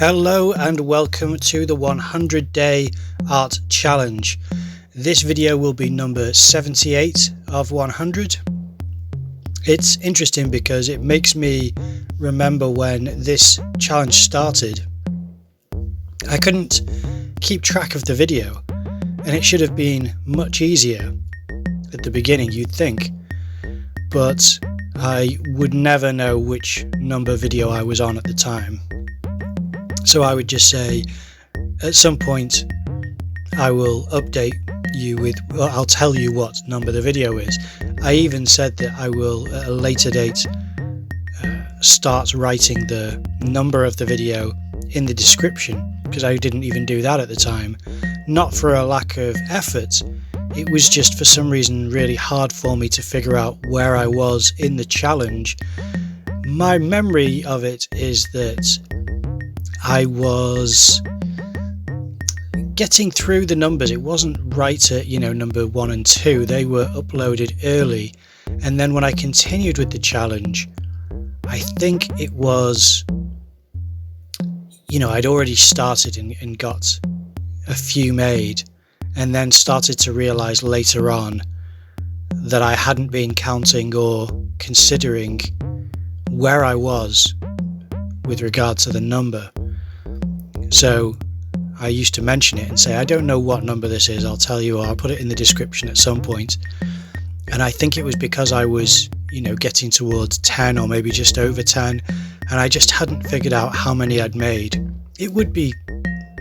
Hello and welcome to the 100-day art challenge. This video will be number 78 of 100. It's interesting because it makes me remember when this challenge started. I couldn't keep track of the video and it should have been much easier at the beginning, you'd think, but I would never know which number video I was on at the time. So I would just say, at some point, I will update you with, well, I'll tell you what number the video is. I even said that I will, at a later date, start writing the number of the video in the description, because I didn't even do that at the time. Not for a lack of effort, it was just for some reason really hard for me to figure out where I was in the challenge. My memory of it is that I was getting through the numbers. It wasn't right at, number 1 and 2. They were uploaded early. And then when I continued with the challenge, I think it was, I'd already started and got a few made, and then started to realize later on that I hadn't been counting or considering where I was with regard to the number. So I used to mention it and say, I don't know what number this is, I'll tell you, or I'll put it in the description at some point. And I think it was because I was, getting towards 10 or maybe just over 10, and I just hadn't figured out how many I'd made. It would be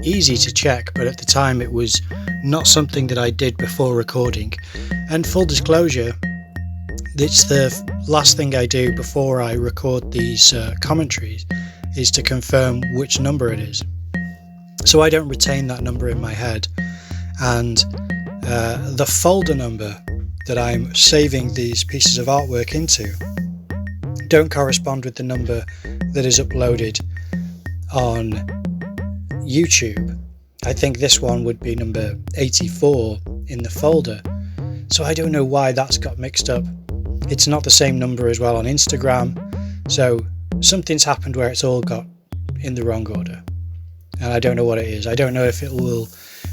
easy to check, but at the time it was not something that I did before recording. And full disclosure, it's the last thing I do before I record these commentaries is to confirm which number it is. So I don't retain that number in my head, and the folder number that I'm saving these pieces of artwork into don't correspond with the number that is uploaded on YouTube. I think this one would be number 84 in the folder, so I don't know why that's got mixed up. It's not the same number as well on Instagram, so something's happened where it's all got in the wrong order. And I don't know what it is. I don't know if it will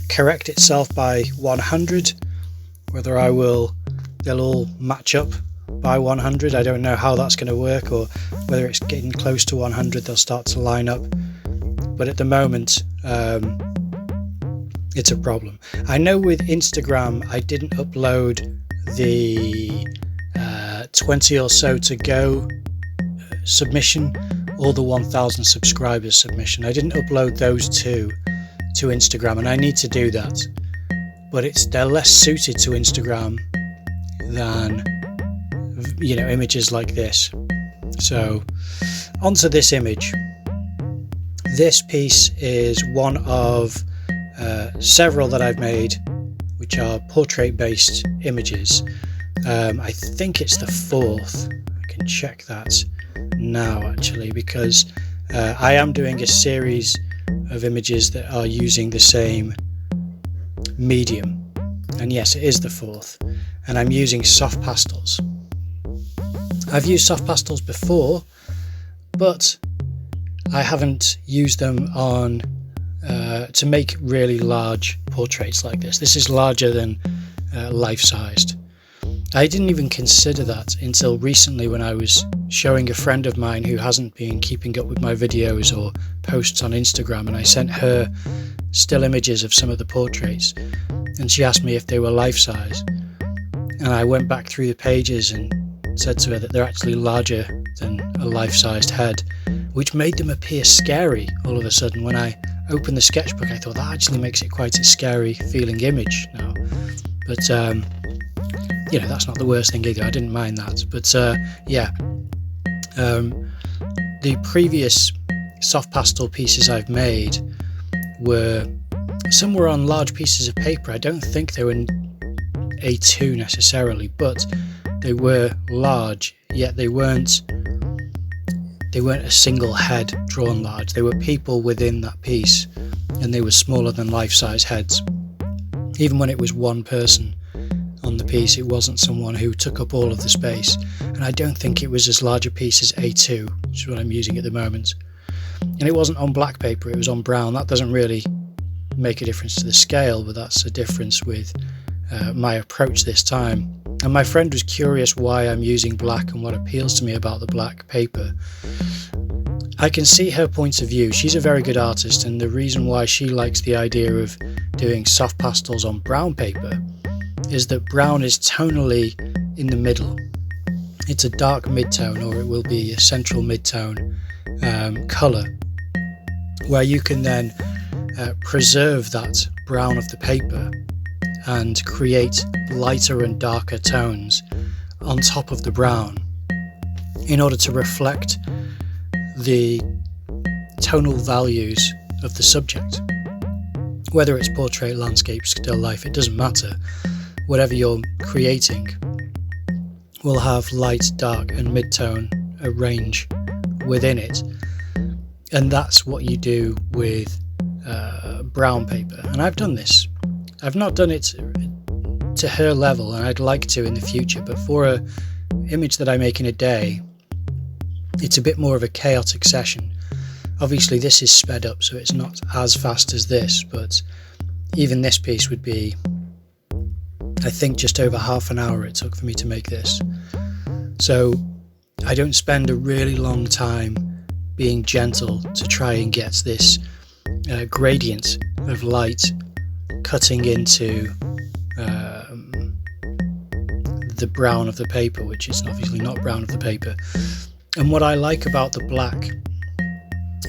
correct itself by 100, whether they'll all match up by 100. I don't know how that's going to work, or whether it's getting close to 100 they'll start to line up. But at the moment, it's a problem. I know with Instagram I didn't upload the 20 or so to go submission, or the 1,000 subscribers submission. I didn't upload those two to Instagram, and I need to do that, but they're less suited to Instagram than images like this. So onto this image. This piece is one of several that I've made, which are portrait based images. I think it's the 4th. I can check that now actually, because I am doing a series of images that are using the same medium, and yes, it is the 4th, and I'm using soft pastels. I've used soft pastels before, but I haven't used them on to make really large portraits like this. This is larger than life-sized. I didn't even consider that until recently, when I was showing a friend of mine who hasn't been keeping up with my videos or posts on Instagram, and I sent her still images of some of the portraits, and she asked me if they were life-size, and I went back through the pages and said to her that they're actually larger than a life-sized head, which made them appear scary all of a sudden. When I opened the sketchbook, I thought that actually makes it quite a scary feeling image now. But that's not the worst thing either. I didn't mind that. But the previous soft pastel pieces I've made some were on large pieces of paper. I don't think they were in A2 necessarily, but they were large, yet they weren't a single head drawn large. They were people within that piece, and they were smaller than life-size heads. Even when it was one person on the piece, it wasn't someone who took up all of the space, and I don't think it was as large a piece as A2, which is what I'm using at the moment. And it wasn't on black paper, it was on brown. That doesn't really make a difference to the scale, but that's a difference with my approach this time. And my friend was curious why I'm using black and what appeals to me about the black paper. I can see her point of view. She's a very good artist, and the reason why she likes the idea of doing soft pastels on brown paper is that brown is tonally in the middle. It's a dark mid-tone, or it will be a central mid-tone colour, where you can then preserve that brown of the paper and create lighter and darker tones on top of the brown in order to reflect the tonal values of the subject. Whether it's portrait, landscape, still life, it doesn't matter. Whatever you're creating will have light, dark and mid-tone, a range within it. And that's what you do with brown paper. And I've done this. I've not done it to her level, and I'd like to in the future, but for an image that I make in a day, it's a bit more of a chaotic session. Obviously this is sped up, so it's not as fast as this, but even this piece would be, I think, just over half an hour it took for me to make this. So I don't spend a really long time being gentle to try and get this gradient of light cutting into the brown of the paper, which is obviously not brown of the paper. And what I like about the black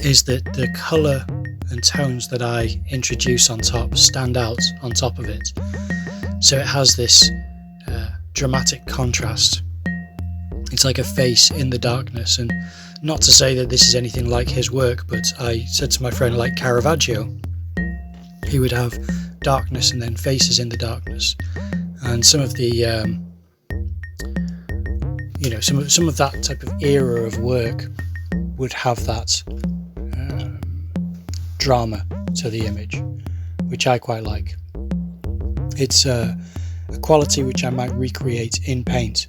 is that the colour and tones that I introduce on top stand out on top of it. So it has this dramatic contrast. It's like a face in the darkness. And not to say that this is anything like his work, but I said to my friend, like Caravaggio, he would have darkness and then faces in the darkness. And some of the some of that type of era of work would have that drama to the image, which I quite like. It's a quality which I might recreate in paint,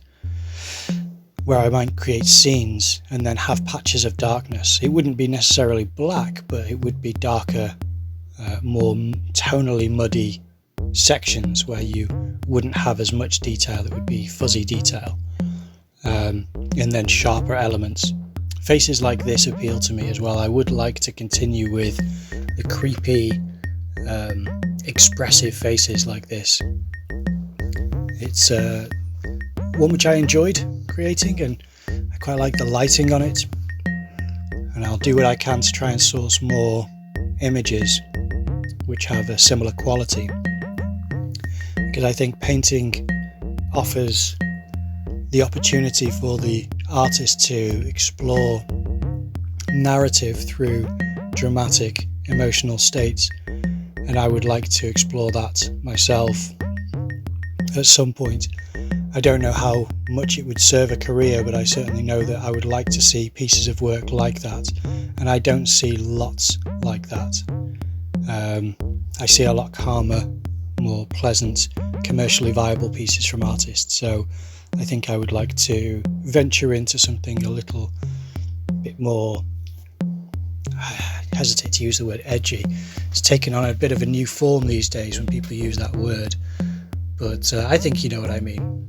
where I might create scenes and then have patches of darkness. It wouldn't be necessarily black, but it would be darker, more tonally muddy sections where you wouldn't have as much detail. It would be fuzzy detail, and then sharper elements. Faces like this appeal to me as well. I would like to continue with the creepy, expressive faces like this. It's one which I enjoyed creating, and I quite like the lighting on it, and I'll do what I can to try and source more images which have a similar quality, because I think painting offers the opportunity for the artist to explore narrative through dramatic emotional states, and I would like to explore that myself at some point. I don't know how much it would serve a career, but I certainly know that I would like to see pieces of work like that, and I don't see lots like that. I see a lot calmer, more pleasant, commercially viable pieces from artists, so I think I would like to venture into something a little bit more, I hesitate to use the word edgy. It's taken on a bit of a new form these days when people use that word, but I think you know what I mean.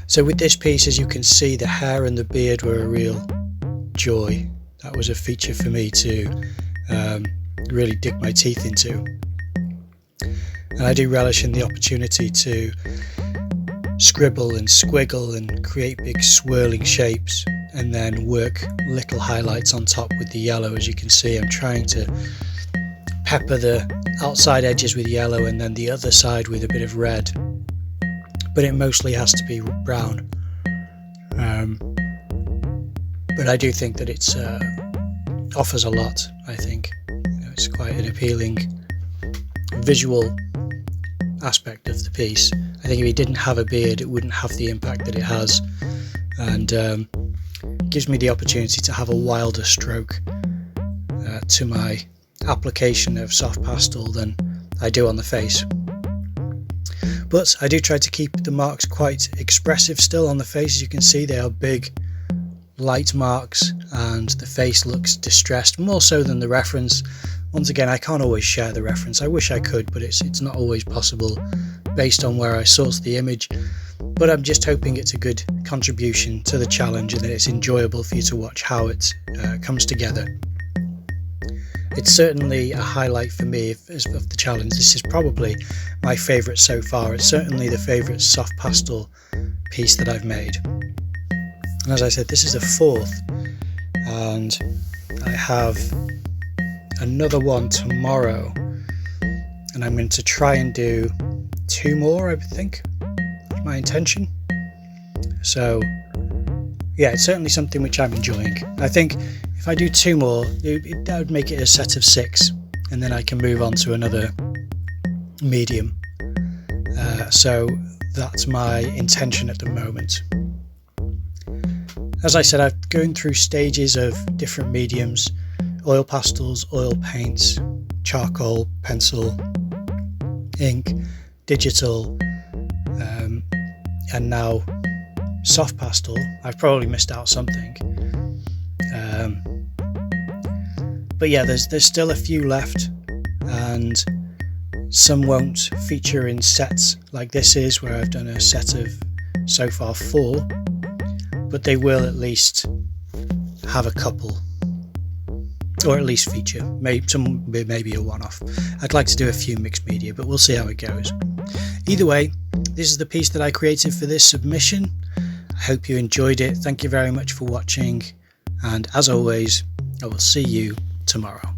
So with this piece, as you can see, the hair and the beard were a real joy. That was a feature for me to really dig my teeth into. And I do relish in the opportunity to scribble and squiggle and create big swirling shapes, and then work little highlights on top with the yellow. As you can see, I'm trying to pepper the outside edges with yellow and then the other side with a bit of red, but it mostly has to be brown. But I do think that it's offers a lot. I think it's quite an appealing visual aspect of the piece. I think if he didn't have a beard, it wouldn't have the impact that it has, and gives me the opportunity to have a wilder stroke to my application of soft pastel than I do on the face. But I do try to keep the marks quite expressive still on the face. As you can see, they are big light marks and the face looks distressed, more so than the reference. Once again, I can't always share the reference. I wish I could, but it's not always possible based on where I source the image. But I'm just hoping it's a good contribution to the challenge and that it's enjoyable for you to watch how it comes together. It's certainly a highlight for me of the challenge. This is probably my favourite so far. It's certainly the favourite soft pastel piece that I've made. And as I said, this is the fourth, and I have another one tomorrow, and I'm going to try and do 2 more, I think. That's my intention. So yeah, it's certainly something which I'm enjoying. I think if I do 2 more, that would make it a set of 6, and then I can move on to another medium. So that's my intention at the moment. As I said, I'm going through stages of different mediums: oil pastels, oil paints, charcoal, pencil, ink, digital, and now soft pastel. I've probably missed out something. But yeah, there's still a few left, and some won't feature in sets like this is, where I've done a set of so far 4, but they will at least have a couple, or at least feature, maybe a one-off. I'd like to do a few mixed media, but we'll see how it goes. Either way, this is the piece that I created for this submission. I hope you enjoyed it. Thank you very much for watching, and as always, I will see you tomorrow.